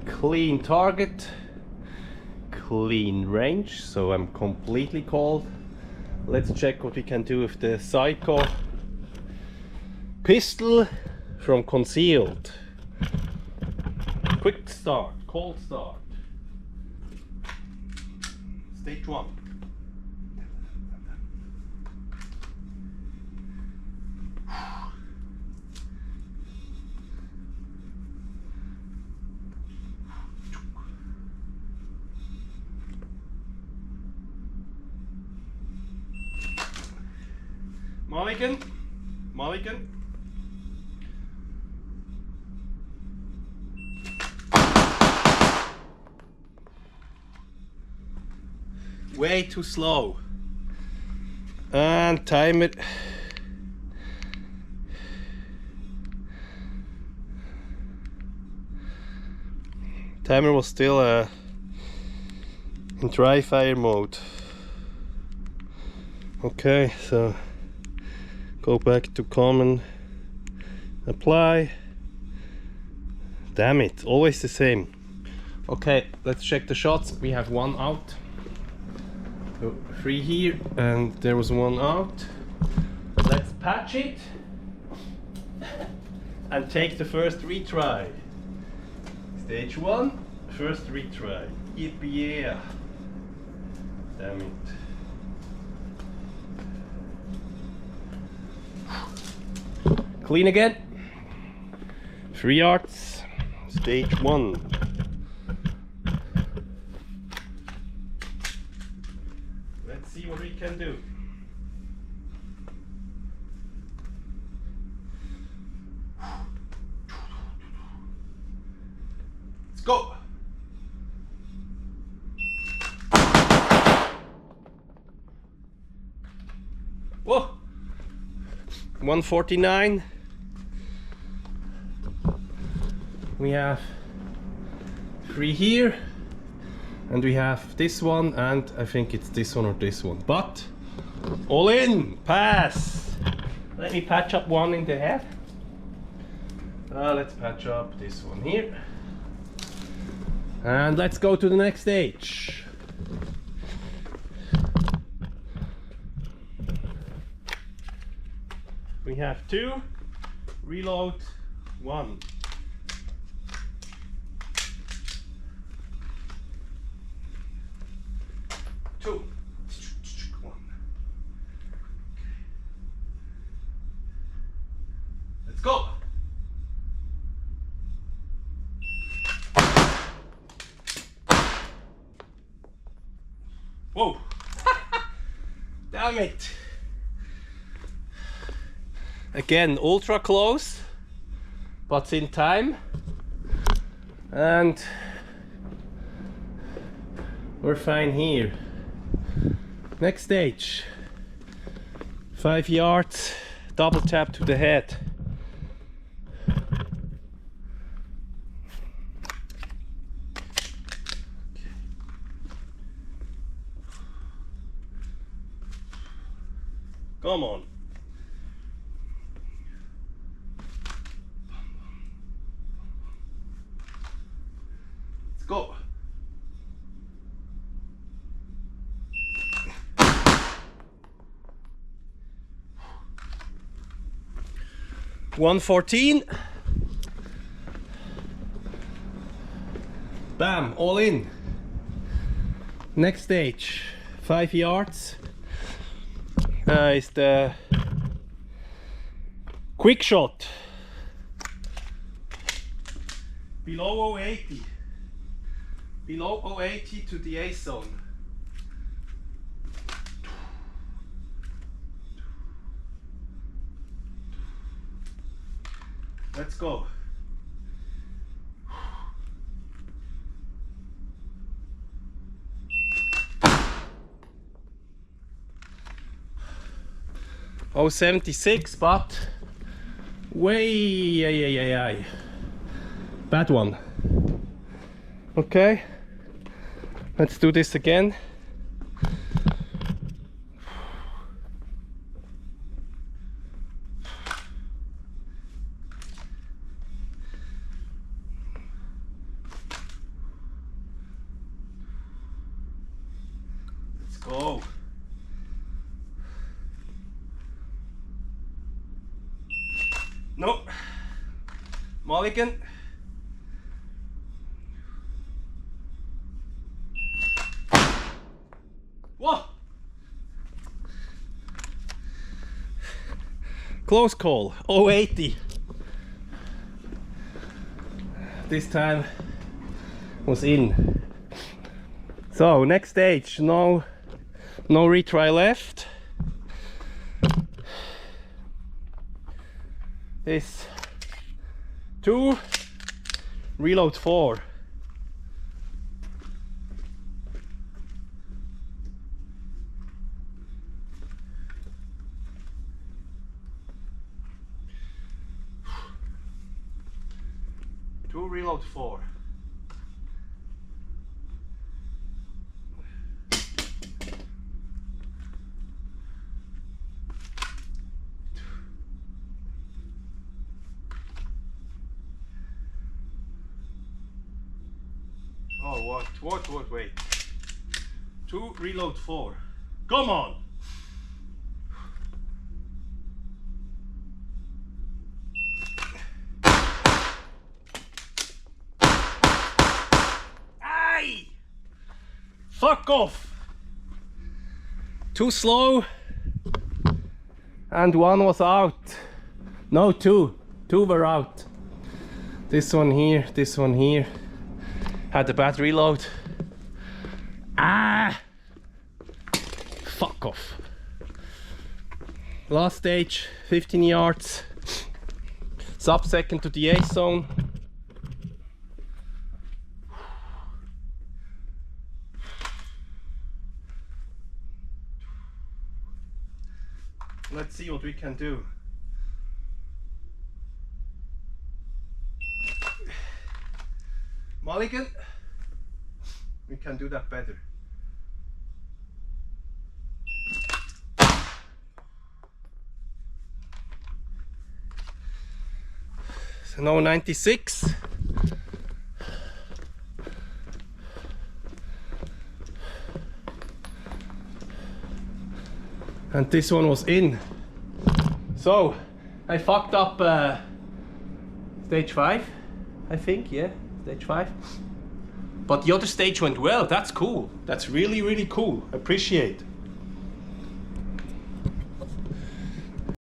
clean target, clean range, so I'm completely cold. Let's check what we can do with the Saiko pistol from concealed. Quick start, cold start. Stage 1. Mulligan, mulligan. Way too slow. And time it. Timer was still in dry fire mode. Okay, so go back to common, apply. Damn it, always the same. Okay, let's check the shots. We have one out. So 3 here, and there was one out. Let's patch it and take the first retry. Stage 1, first retry. Yippee yeah. Damn it. Clean again. 3 yards. Stage 1. Let's see what we can do. Let's go. Whoa. 149. We have 3 here, and we have this one, and I think it's this one or this one, but all in, pass. Let me patch up one in the head. Let's patch up this one here, and let's go to the next stage. We have 2, reload 1. Two. 1. Let's go. Whoa. Damn it. Again, ultra close, but in time. And we're fine here. Next stage, 5 yards, double tap to the head. Come on. Let's go. $114. Bam, all in. Next stage, 5 yards. Is the quick shot. Below 080. Below 080 to the A zone. Let's go. Oh, 76, but way, bad one. Okay, let's do this again. go. No. Mulligan. Whoa. Close call. 080. This time was in. So next stage, no retry left. This 2, reload 4. Reload 4. Oh, what, wait. 2, reload 4. Come on! Aye! Fuck off! Too slow. And 1 was out. No, 2. 2 were out. This one here, this one here. Had a bad reload. Ah! Fuck off. Last stage, 15 yards. Sub-second to the A zone. Let's see what we can do. Mulligan, we can do that better. So now 96. And this one was in. So I fucked up stage 5, I think, yeah. Stage 5. But the other stage went well. That's cool. That's really, really cool. Appreciate.